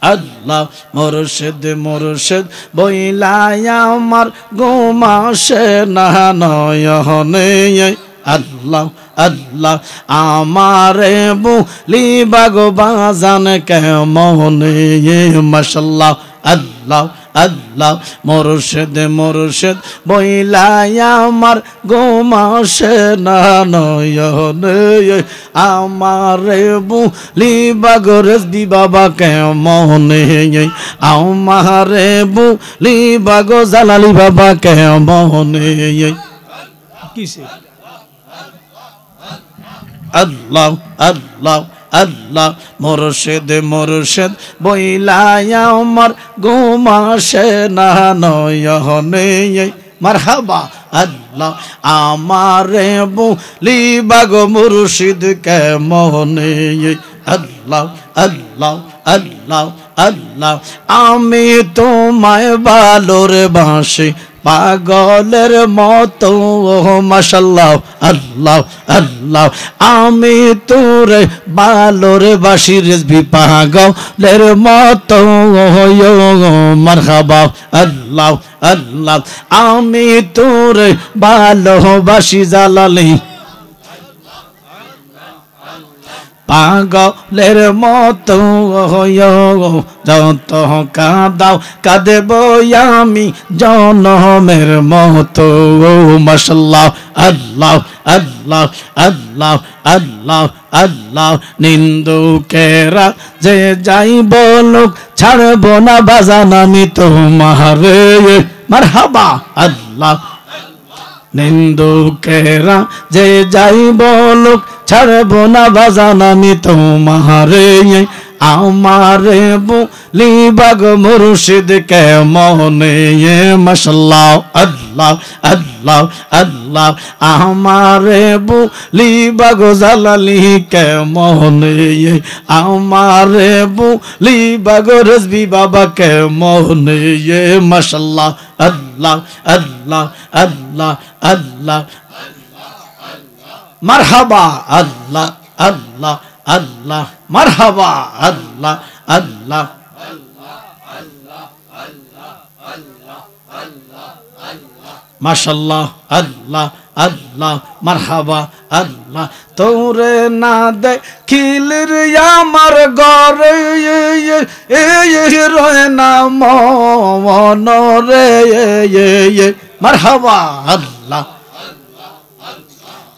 আল্লাহ মুর্শিদ মুর্শিদ বইলাই আমার ঘুম আসে না নয়নে আল্লাহ আল্লাহ আমারে বলিবা গো বাজান কেমনে মাশাআল্লাহ আল্লাহ আল্লাহ মুর্শিদ মুর্শিদ বইলাই আমার ঘুম আসে না নয়নে আমারে বলিবা গো রেজবি বাবা কেমনে আমারে বলিবা গো জালালি বাবা কেমনে কিসে আল্লাহ আল্লাহ আল্লাহ মুর্শিদ মুর্শিদ বইলাই আমার ঘুম আসে না নয়নে মারহাবা আল্লাহ আমারে বলিবা গো মুর্শিদ কেমনে আল্লাহ আল্লাহ আল্লাহ আল্লাহ আমি তোমায় ভালোরে বাসি পাগলের মতো মাশাআল্লাহ আল্লাহ আল্লাহ আমি তোরে ভালোরে বাসি রেজবি পাগলের মতো মারহাবা আল্লাহ আল্লাহ আমি তোরে ভালোবাসি জালালি পাগলের মতো যত কাঁদাও কাঁদেব আমি জনমের মতো মাশাআল্লাহ আল্লাহ আল্লাহ আল্লাহ আল্লাহ আল্লাহ নিন্দুকেরা যে যাই বলুক ছাড়ব না বাজান আমি তোমারে মারহাবা আল্লাহ নিন্দুকেরা যে যাই বলুক ছাড়ব না বাজান আমি তোমারে আমারে বলিবা গো মুর্শিদ কেমনে মাশাআল্লাহ আল্লাহ আল্লাহ আল্লাহ আমারে বলিবা গো জালালি কেমনে আমারে বলিবা গো রেজবি বাবা কেমনে মাশাআল্লাহ আল্লাহ আল্লাহ আল্লাহ আল্লাহ মারহাবা আল্লাহ আল্লাহ আল্লাহ মারহাবা আল্লাহ আল্লাহ মাশাআল্লাহ আল্লাহ আল্লাহ মারহাবা আল্লাহ তোরে না দেখিলের আমার ঘরে রয় না মন রে মারহাবা আল্লাহ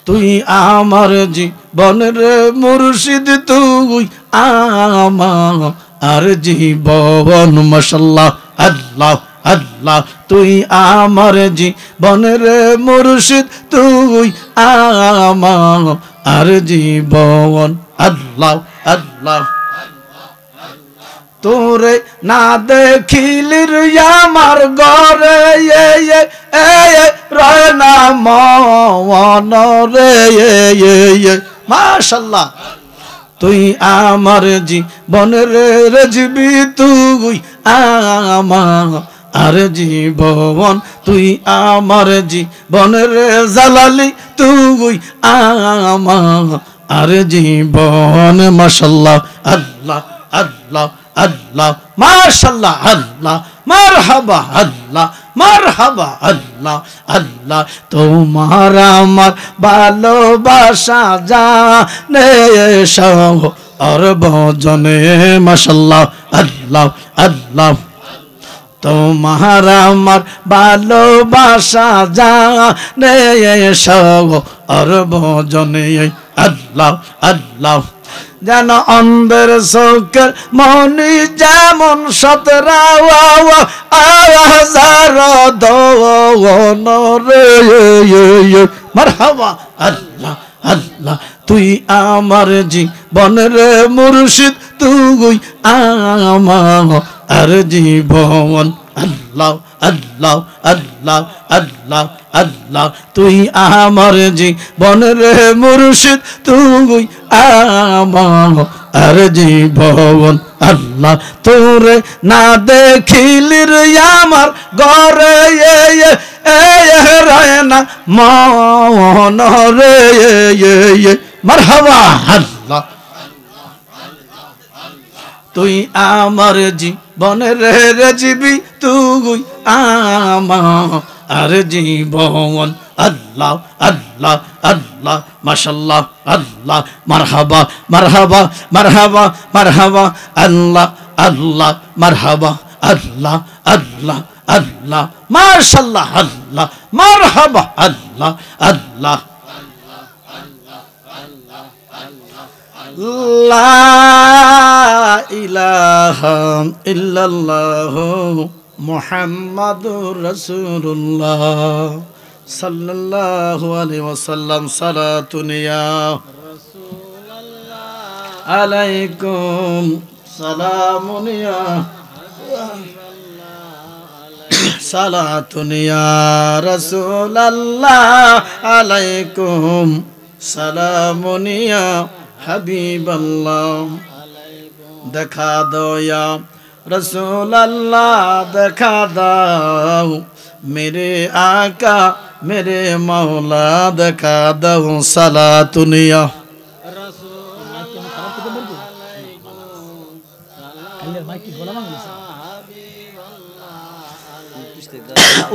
তুই আমার জীবনের মুর্শিদ তুই আমার জীবন মাশাআল্লাহ আল্লাহ আল্লাহ তুই আমার জীবনের মুর্শিদ তুই আমার জীবন আল্লাহ আল্লাহ তোরে না দেখিলির আমার ঘরে রয় না মন রে মাশাআল্লাহ তুই আমার জীবনের রেজবি তুই আমার জীবন তুই আমার জীবনের জালালি তুই আমার জীবন মাশাআল্লাহ আল্লাহ আল্লাহ আল্লাহ মাশাআল্লাহ আল্লাহ মারহাবা আল্লাহ মারহাবা আল্লাহ আল্লাহ তোমার আমার ভালোবাসা জানে আর বজনে মাশাআল্লাহ আল্লাহ আল্লাহ তোমার আমার ভালোবাসা জানে আর বজনে আল্লাহ আল্লাহ যেন অন্ধের চোখের মনি যেমন সতরা হাজার দোন রে মারহাবা আল্লাহ আল্লাহ তুই আমার জীবনের মুর্শিদ তুই আমার জীবন আল্লাহ আল্লাহ আল্লাহ আল্লাহ আল্লাহ তুই আমার জীবনের মুর্শিদ তুই আমার জীবন আল্লাহ তোরে না দেখিলির আমার ঘরে রয় না মন রে মারহাবা আল্লাহ তুই আমার জীবনের রেজিবি, তুই আমার জীবন। আল্লাহ আল্লাহ আল্লাহ মাশাআল্লাহ আল্লাহ মারহাবা মারহাবা মারহাবা মারহাবা আল্লাহ আল্লাহ মারহাবা আল্লাহ আল্লাহ আল্লাহ মাশাআল্লাহ আল্লাহ মারহাবা আল্লাহ আল্লাহ। লা ইলাহা ইল্লাল্লাহ মুহাম্মাদুর রাসূলুল্লাহ সাল্লাল্লাহু আলাইহি ওয়াসাল্লাম। সালাতুন ইয়া রাসূলুল্লাহ আলাইকুম সালামুন ইয়া সালাতুন ইয়া রাসূলুল্লাহ আলাইকুম সালামুন ইয়া হাবিবাল্লাহ। দেখা দাও ইয়া রাসূলুল্লাহ, দেখা দাও মেরে আকা মেরে মাওলা, দেখা দাও সালাতুন ইয়া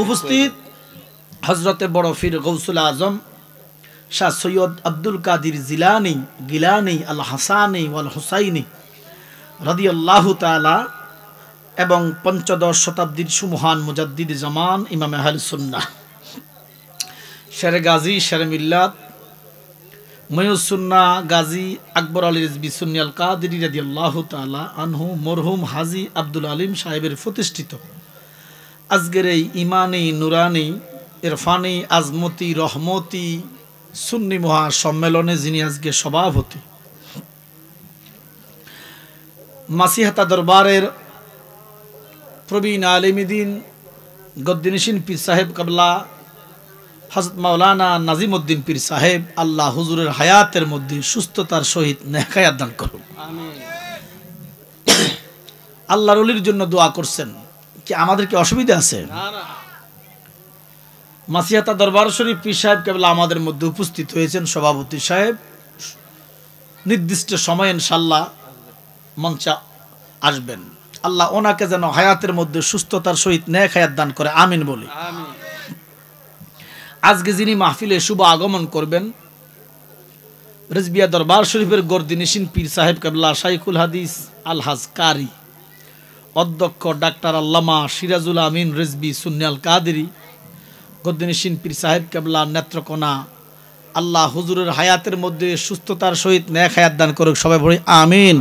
উপস্থিত হযরতে বড় পীর গৌসুল আজম শাহ সৈয়দ আব্দুল কাদির জিলানী গিলানী আল হাসানী ওয়াল হুসাইনী রাদিয়াল্লাহু তাআলা এবং পঞ্চদশ শতাব্দীর সুমহান মুজাদ্দিদ জামান ইমাম আহলে সুন্নাহ শেরে গাজী শেরে মিল্লাত মুহিউস সুন্নাহ গাজী আকবর আলী রিজভী সুন্নি আল কাদেরী রাদিয়াল্লাহু তাআলা আনহু মরহুম হাজী আব্দুল আলিম সাহেবের প্রতিষ্ঠিত আজকের এই ইমানি নুরানি ইরফানি আজমতি রহমতি সুন্নি মহা সম্মেলনে যিনি আজকে সভাপতি, মাসিহাতা দরবারের প্রবীণ আলিমিদ্দিন গদ্দিনিশিন পীর সাহেব কাবলা হযরত মাওলানা নাজিমউদ্দিন পীর সাহেব, আল্লাহ হুজুরের হায়াতের মধ্যে সুস্থতার সহিত নেক হায়াত দান করুন। আল্লাহর ওলির জন্য দোয়া করছেন কি আমাদের কি অসুবিধা আছে? মাসিহাতা দরবার শরীফ পীর সাহেব কেবলা আমাদের মধ্যে উপস্থিত হয়েছেন, সভাপতি সাহেব নির্দিষ্ট সময়ে ইনশাআল্লাহ মঞ্চে আসবেন। আল্লাহ ওনাকে যেন হায়াতের মধ্যে সুস্থতার সহিত নেক হায়াত দান করে, আমিন বলি। আজকে যিনি মাহফিলে শুভ আগমন করবেন রিজবিয়া দরবার শরীফের গর্দিনিশিন পীর সাহেব কেবলা শাইখুল হাদিস আলহাজ কারি, অধ্যক্ষ ডাক্তার আল্লামা সিরাজুল আমিন রিজভী সুন্নি আল কাদেরী গদ্দিনিশিন পীর সাহেব কেবলা নেত্রকোনা, আল্লাহ হুজুরের হায়াতের মধ্যে সুস্থতার সহিত নেক হায়াত দান করুক, সবাই বলি আমিন।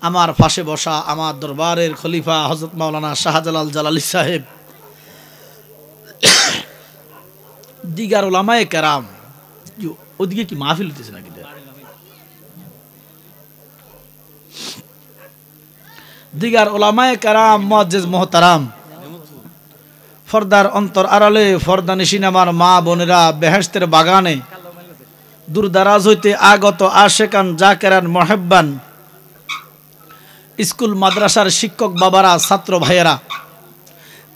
আমার পাশে বসা আমার দরবারের খলিফা হযরত মাওলানা শাহজালাল জালালী সাহেব, দিগার উলামায়ে কেরাম, ওদিকে কি মাহফিল হতেছে নাকি? দিগার উলামায়ে কেরাম মুআজ্জিজ মুহতারাম, ফর্দার অন্তর আড়ালে ফর্দানিশিন আমার মা বোনেরা, বেহেশতের বাগানে দূরদারাজ হইতে আগত আশেকান জাকেরান মুহিব্বান, স্কুল মাদ্রাসার শিক্ষক বাবারা, ছাত্র ভাইয়েরা,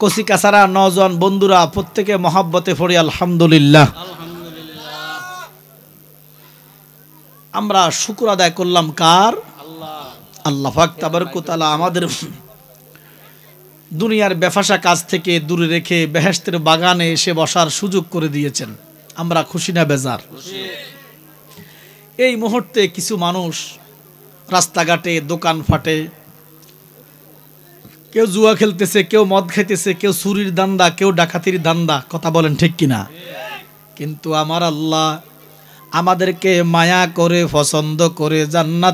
কচি কাছারা নওজোয়ান বন্ধুরা, প্রত্যেকে মহব্বতে পড়ি আলহামদুলিল্লাহ। আমরা শুকর আদায় করলাম কার? আল্লাহ পাক তাবারক ওয়া তাআলা আমাদের দুনিয়ার বেফাসা কাজ থেকে দূরে রেখে বেহেশতের বাগানে এসে বসার সুযোগ করে দিয়েছেন। আমরা খুশি না বেজার? এই মুহূর্তে কিছু মানুষ রাস্তাঘাটে দোকান ফাটে, কেউ জুয়া খেলতেছে, কেউ মদ খাইতেছে, কেউ চুরির ধান্দা, কেউ ডাকাতির ধান্দা, কথা বলেন ঠিক কিনা? কিন্তু আমার আল্লাহ আমাদেরকে মায়া করে পছন্দ করে জান্নাত